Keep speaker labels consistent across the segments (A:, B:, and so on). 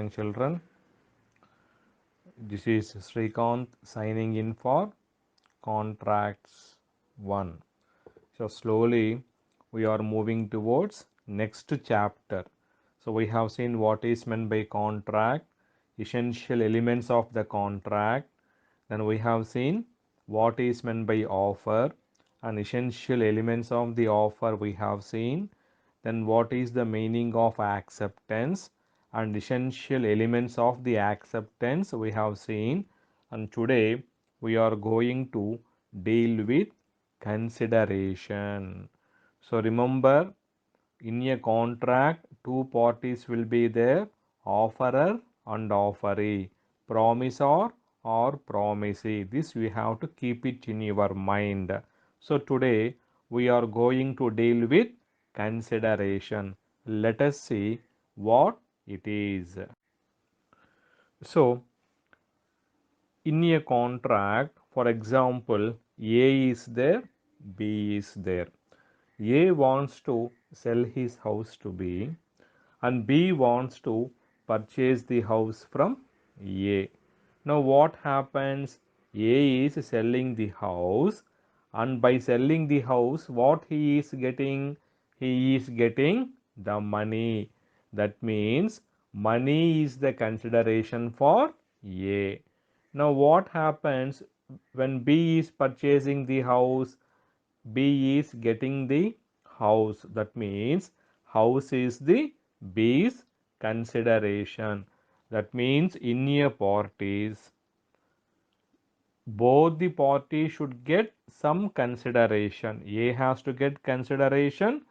A: morning, children. This is Srikanth signing in for Contracts 1. So, slowly we are moving towards next chapter. So, we have seen what is meant by contract, essential elements of the contract. Then we have seen what is meant by offer and essential elements of the offer we have seen. Then what is the meaning of acceptance and essential elements of the acceptance we have seen. And today we are going to deal with consideration. So remember, in a contract, two parties will be there, offerer and offeree, promisor or promisee. This we have to keep it in your mind. So today we are going to deal with consideration. Let us see what it is. So in a contract, for example, A is there, B is there. A wants to sell his house to B and B wants to purchase the house from A. Now what happens? A is selling the house, and by selling the house, what he is getting? He is getting the money. That means money is the consideration for A. Now what happens when B is purchasing the house? B is getting the house. That means house is the B's consideration. That means in a parties, both the parties should get some consideration. A has to get consideration,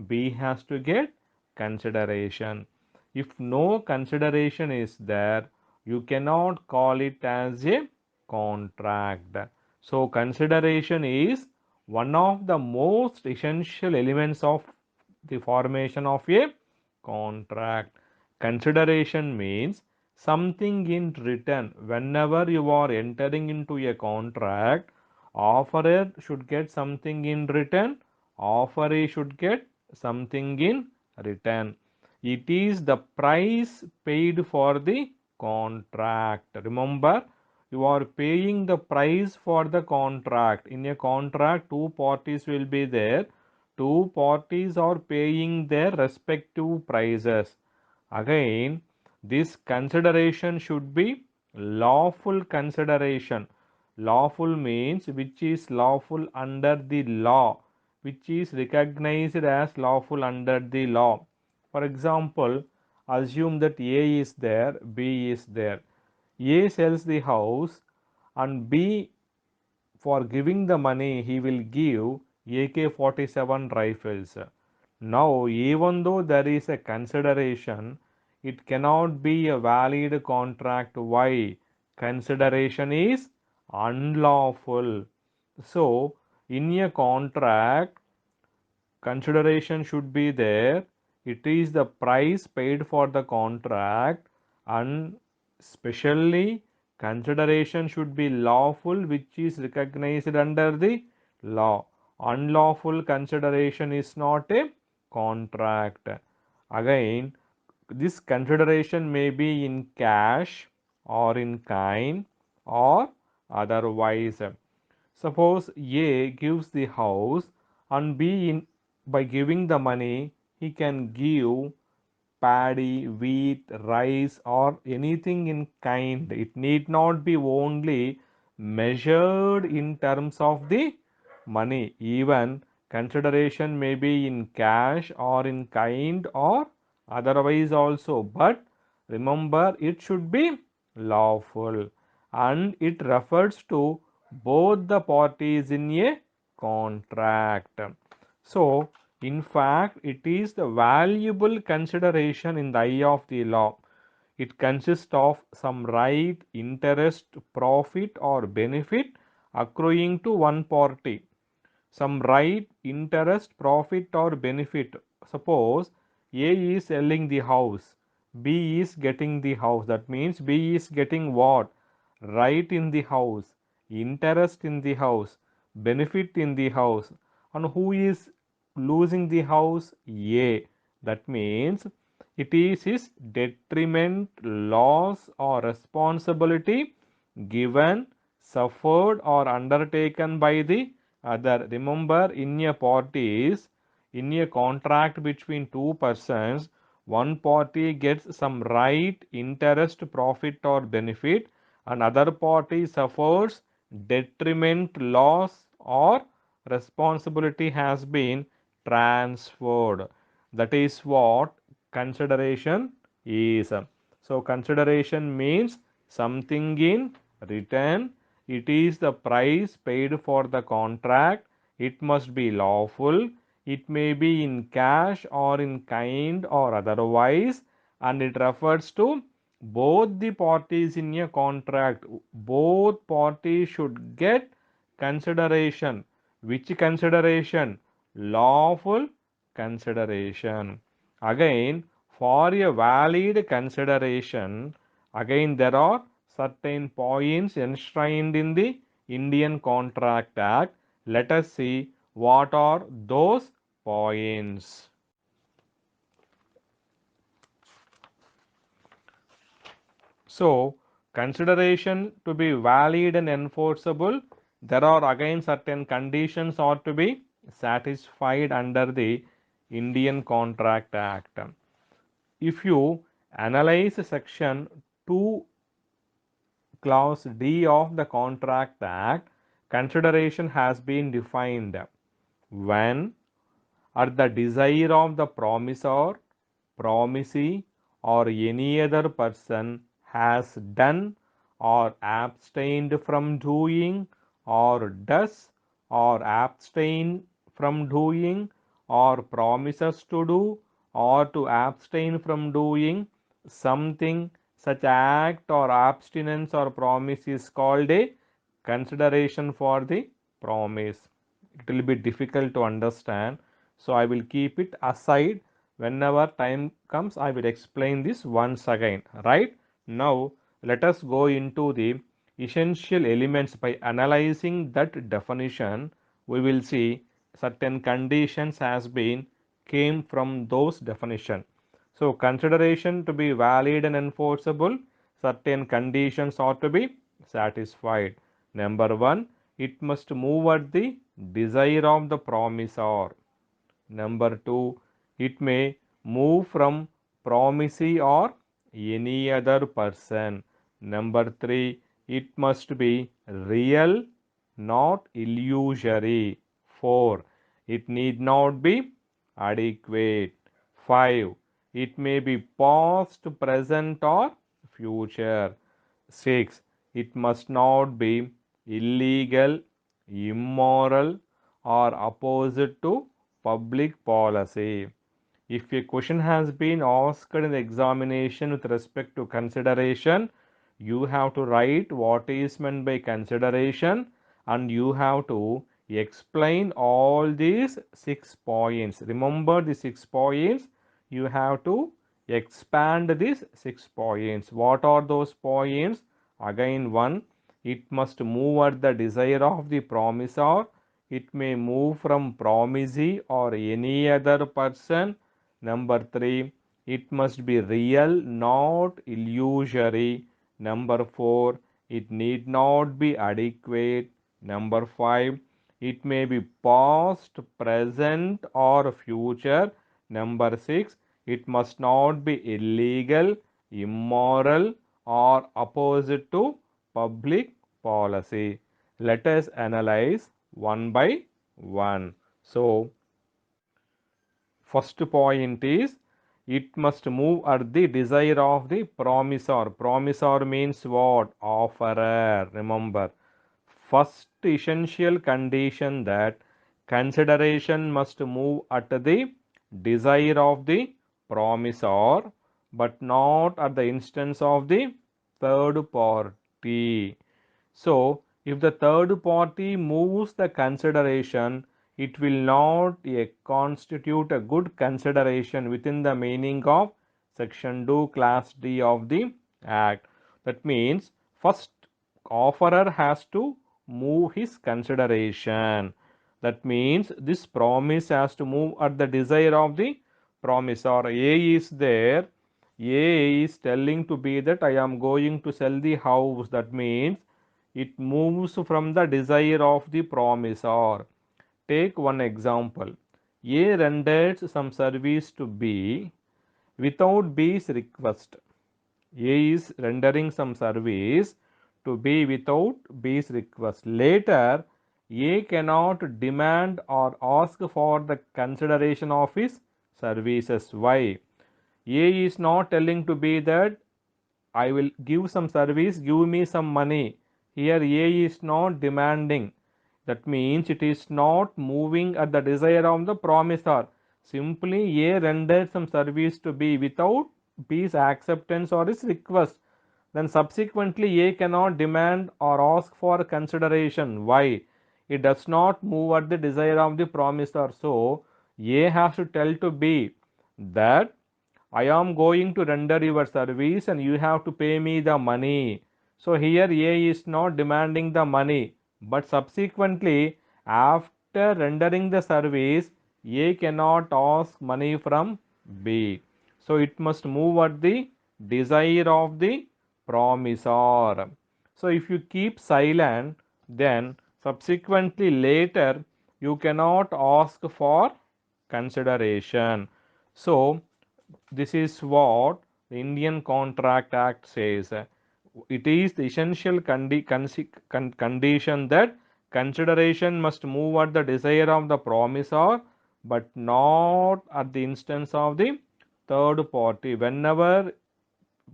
A: B has to get consideration. If no consideration is there, you cannot call it as a contract. So consideration is one of the most essential elements of the formation of a contract. Consideration means something in return. Whenever you are entering into a contract, offerer should get something in return, offeree should get something in return. It is the price paid for the contract. Remember, you are paying the price for the contract. In a contract, two parties will be there. Two parties are paying their respective prices. Again, this consideration should be lawful consideration. Lawful means which is lawful under the law, which is recognized as lawful under the law. For example, assume that A is there, B is there. A sells the house and B, for giving the money, he will give AK-47 rifles. Now, even though there is a consideration, it cannot be a valid contract. Why? Consideration is unlawful. So, in a contract, consideration should be there. It is the price paid for the contract, and specially consideration should be lawful, which is recognized under the law. Unlawful consideration is not a contract. Again, this consideration may be in cash or in kind or otherwise. Suppose A gives the house and B, by giving the money, he can give paddy, wheat, rice or anything in kind. It need not be only measured in terms of the money. Even consideration may be in cash or in kind or otherwise also. But remember, it should be lawful and it refers to both the parties in a contract. So, in fact, it is the valuable consideration in the eye of the law. It consists of some right, interest, profit, or benefit accruing to one party. Some right, interest, profit, or benefit. Suppose A is selling the house, B is getting the house. That means B is getting what? Right in the house, interest in the house, benefit in the house. And who is losing the house? A. That means it is his detriment, loss, or responsibility given, suffered, or undertaken by the other. Remember, in a party is in a contract between two persons, one party gets some right, interest, profit, or benefit, and other party suffers detriment, loss, or responsibility has been transferred. That is what consideration is. So, consideration means something in return. It is the price paid for the contract. It must be lawful. It may be in cash or in kind or otherwise, and it refers to both the parties in a contract. Both parties should get consideration. Which consideration? Lawful consideration. Again, for a valid consideration, again there are certain points enshrined in the Indian Contract Act. Let us see what are those points. So, consideration to be valid and enforceable, there are again certain conditions are to be satisfied under the Indian Contract Act. If you analyze section 2 clause D of the Contract Act, consideration has been defined when at the desire of the promisor, promisee, or any other person has done or abstained from doing or does or abstain from doing or promises to do or to abstain from doing something, such act or abstinence or promise is called a consideration for the promise. It will be difficult to understand, so I will keep it aside. Whenever time comes, I will explain this once again. Right now, let us go into the essential elements. By analyzing that definition, we will see certain conditions has been came from those definition. So, consideration to be valid and enforceable, certain conditions ought to be satisfied. Number one, it must move at the desire of the promisor. Number two, it may move from promisee or any other person. Number three, it must be real, not illusory. Four, it need not be adequate. Five, it may be past, present, or future. 6. It must not be illegal, immoral, or opposite to public policy. If a question has been asked in the examination with respect to consideration, you have to write what is meant by consideration and you have to explain all these 6 points. Remember the 6 points, you have to expand these 6 points. What are those points? Again, one, it must move at the desire of the promisor. It may move from promisee or any other person. Number 3, it must be real, not illusory. Number 4, it need not be adequate. Number 5, it may be past, present, or future. Number 6, it must not be illegal, immoral, or opposite to public policy. Let us analyze one by one. So, first point is it must move at the desire of the promisor. Promisor means what? Offerer. Remember, first essential condition that consideration must move at the desire of the promisor, but not at the instance of the third party. So, if the third party moves the consideration, it will not constitute a good consideration within the meaning of section 2 class D of the act. That means first offerer has to move his consideration. That means this promise has to move at the desire of the promisor. A is there. A is telling to B that I am going to sell the house. That means it moves from the desire of the promisor. Take one example. A renders some service to B without B's request. A is rendering some service to B without B's request. Later, A cannot demand or ask for the consideration of his services. Why? A is not telling to B that I will give some service, give me some money. Here A is not demanding. That means it is not moving at the desire of the promisor. Simply A rendered some service to B without B's acceptance or his request. Then subsequently A cannot demand or ask for consideration. Why? It does not move at the desire of the promisor. So A has to tell to B that I am going to render your service and you have to pay me the money. So here A is not demanding the money, but subsequently after rendering the service, A cannot ask money from B. So it must move at the desire of the promisor. So if you keep silent, then subsequently later you cannot ask for consideration. So this is what the Indian Contract Act says. It is the essential condition that consideration must move at the desire of the promisor, but not at the instance of the third party. Whenever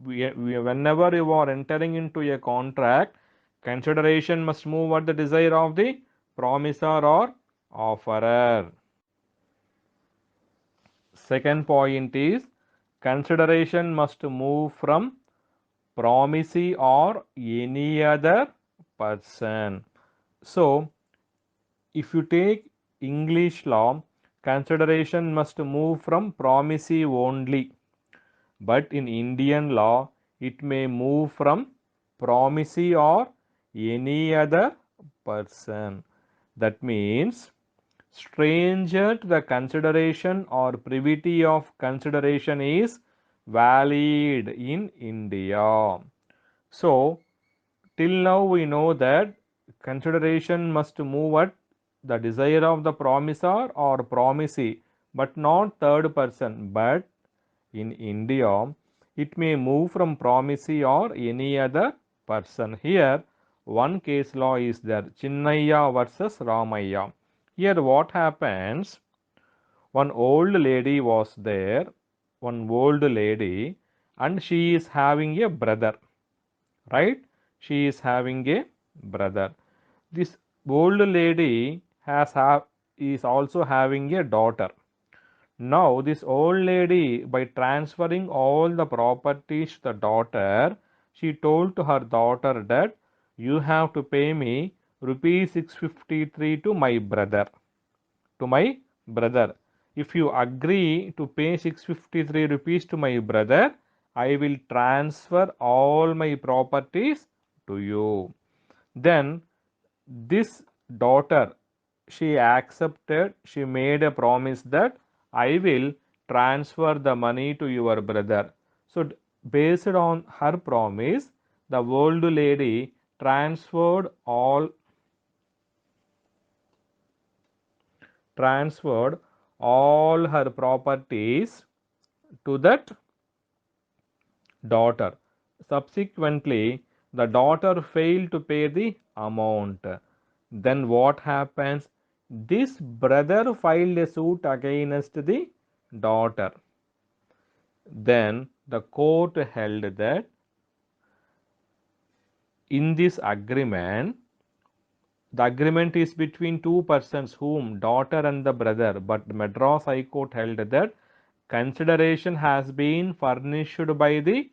A: you are entering into a contract, consideration must move at the desire of the promisor or offerer. Second point is consideration must move from promisee or any other person. So, if you take English law, consideration must move from promisee only. But in Indian law, it may move from promisee or any other person. That means stranger to the consideration or privity of consideration is valid in India. So, till now we know that consideration must move at the desire of the promisor or promisee, but not third person. But in India, it may move from promisee or any other person. Here, one case law is there, Chinnaya versus Ramaya. Here, what happens? One old lady was there, one old lady, and she is having a brother, right? She is having a brother. This old lady is also having a daughter. Now, this old lady, by transferring all the properties to the daughter, she told to her daughter that you have to pay me rupees 653 to my brother. To my brother. If you agree to pay 653 rupees to my brother, I will transfer all my properties to you. Then this daughter, she accepted, she made a promise that I will transfer the money to your brother. So based on her promise, the old lady transferred all her properties to that daughter. Subsequently, the daughter failed to pay the amount. Then what happens? This brother filed a suit against the daughter. Then the court held that in this agreement, the agreement is between two persons, whom daughter and the brother, but Madras High Court held that consideration has been furnished by the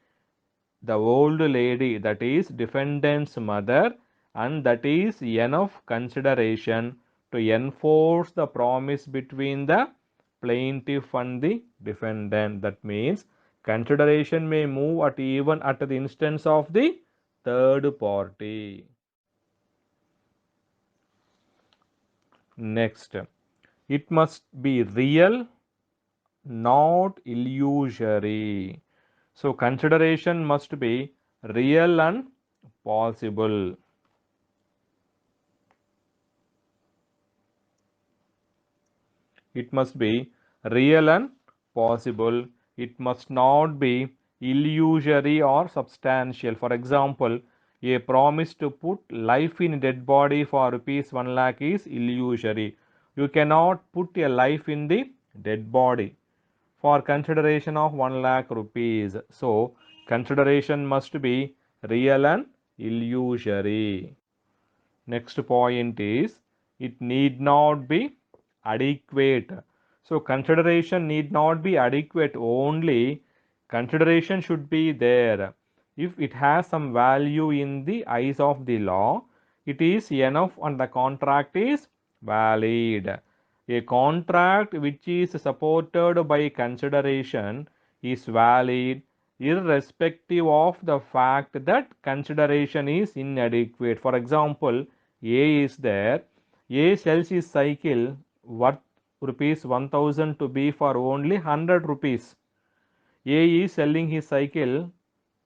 A: old lady, that is defendant's mother, and that is enough consideration to enforce the promise between the plaintiff and the defendant. That means consideration may move at even at the instance of the third party. Next, it must be real not illusory. So consideration must be real and possible. It must be real and possible. It must not be illusory or substantial. For example, a promise to put life in dead body for rupees 1 lakh is illusory. You cannot put a life in the dead body for consideration of 1 lakh rupees. So, consideration must be real and illusory. Next point is it need not be adequate. So consideration need not be adequate only. Consideration should be there. If it has some value in the eyes of the law, it is enough and the contract is valid. A contract which is supported by consideration is valid irrespective of the fact that consideration is inadequate. For example, A is there, A sells his cycle worth rupees 1000 to B for only 100 rupees. A is selling his cycle,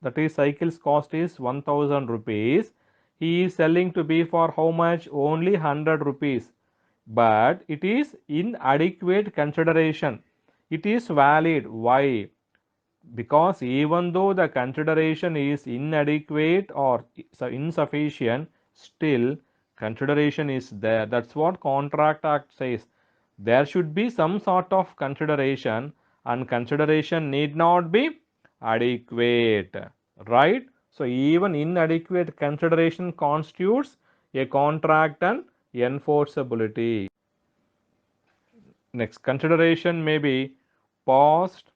A: that is cycle's cost is 1000 rupees. He is selling to B for how much? Only 100 rupees. But it is inadequate consideration. It is valid. Why? Because even though the consideration is inadequate or insufficient, still consideration is there. That's what contract act says. There should be some sort of consideration, and consideration need not be adequate, right? So even inadequate consideration constitutes a contract and enforceability. Next, consideration may be past,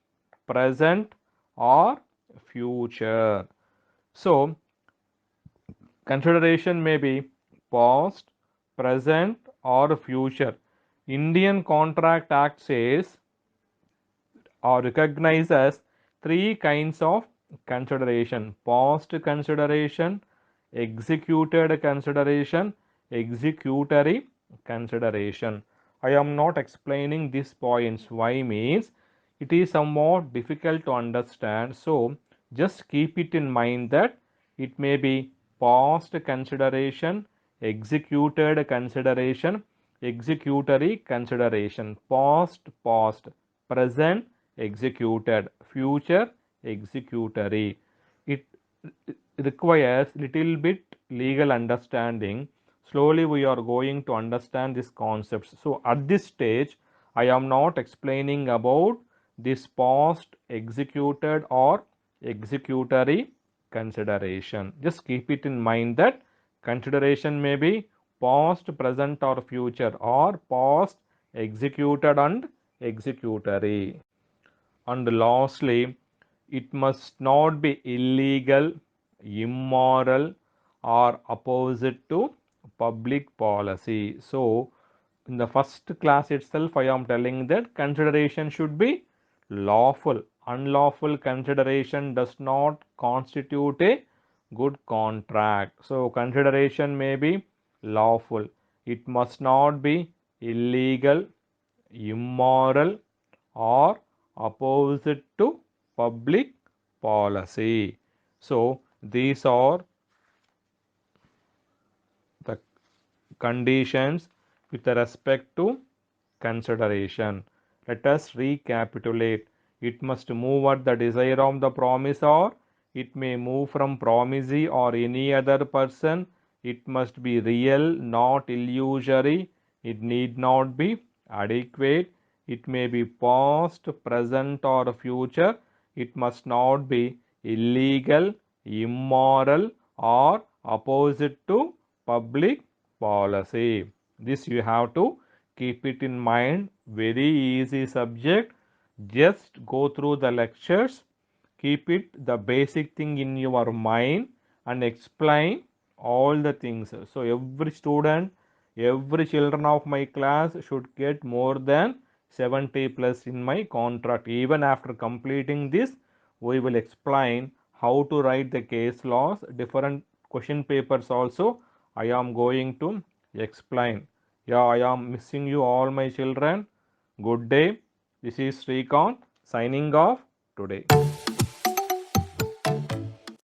A: present, or future. So, consideration may be past, present, or future. Indian Contract Act says or recognizes three kinds of consideration: past consideration, executed consideration, executory consideration. I am not explaining these points. Why means it is somewhat difficult to understand. So just keep it in mind that it may be past consideration, executed consideration, executory consideration, past, present, executed, future, executory. It requires little bit legal understanding. Slowly we are going to understand these concepts. So at this stage, I am not explaining about this past, executed, or executory consideration. Just keep it in mind that consideration may be past, present, or future, or past, executed, and executory. And lastly, it must not be illegal, immoral, or opposite to public policy. So, in the first class itself, I am telling that consideration should be lawful. Unlawful consideration does not constitute a good contract. So, consideration may be lawful. It must not be illegal, immoral, or opposite to public policy. So, these are the conditions with respect to consideration. Let us recapitulate. It must move at the desire of the promisor. It may move from promisee or any other person. It must be real, not illusory. It need not be adequate. It may be past, present, or future. It must not be illegal, immoral, or opposite to public policy. This you have to keep it in mind. Very easy subject. Just go through the lectures, keep it the basic thing in your mind, and explain all the things. So every student, every children of my class should get more than 70 plus in my contract. Even after completing this, we will explain how to write the case laws, different question papers also I am going to explain. Yeah, I am missing you all my children. Good day. This is Srikant signing off today.